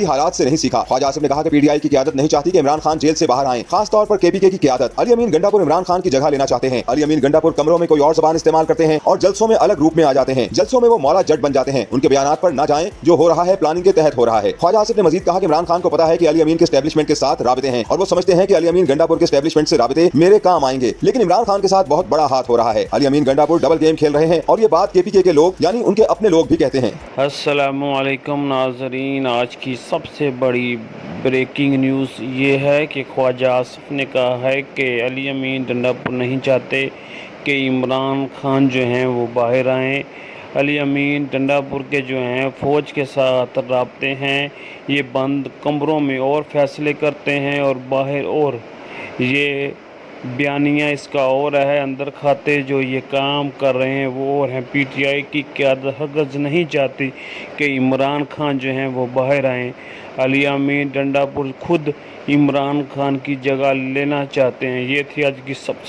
हालात से नहीं सीखा। ख्वाजा आसिफ ने कहा कि पीटीआई की क़यादत नहीं चाहती कि इमरान खान जेल से बाहर आएं, खास तौर पर केपीके की क़यादत। अली अमीन गंडापुर इमरान खान की जगह लेना चाहते हैं। अली अमीन गंडापुर कमरों में कोई और ज़बान इस्तेमाल करते हैं और जलसों में अलग रूप में आ जाते हैं। जलसों में वो मौला जट बन जाते हैं। उनके बयानात पर ना जाएं, जो हो रहा है प्लानिंग के तहत हो रहा है। ख्वाजा आसिफ ने मजीद कहा कि इमरान खान को पता है कि अली अमीन के एस्टेब्लिशमेंट के साथ राबिते हैं और वो समझते हैं कि अली अमीन गंडापुर के एस्टेब्लिशमेंट से राबिते मेरे काम आएंगे, लेकिन इमरान खान के साथ बहुत बड़ा हाथ हो रहा है। अली अमीन गंडापुर डबल गेम खेल रहे हैं और ये बात केपीके के लोग यानी उनके अपने लोग भी कहते हैं। अस्सलामु अलैकुम नाज़रीन, आज की सबसे बड़ी ब्रेकिंग न्यूज़ ये है कि ख्वाजा आसिफ ने कहा है कि अली अमीन गंडापुर नहीं चाहते कि इमरान खान जो हैं वो बाहर आएँ। अली अमीन गंडापुर के जो हैं फ़ौज के साथ राब्ते हैं, ये बंद कमरों में और फैसले करते हैं और बाहर और ये बयानिया इसका और है। अंदर खाते जो ये काम कर रहे हैं वो और हैं। पीटीआई की क़यादत हरगिज़ नहीं चाहती कि इमरान खान जो हैं वो बाहर आएँ। अली अमीन गंडापुर खुद इमरान खान की जगह लेना चाहते हैं। ये थी आज की सबसे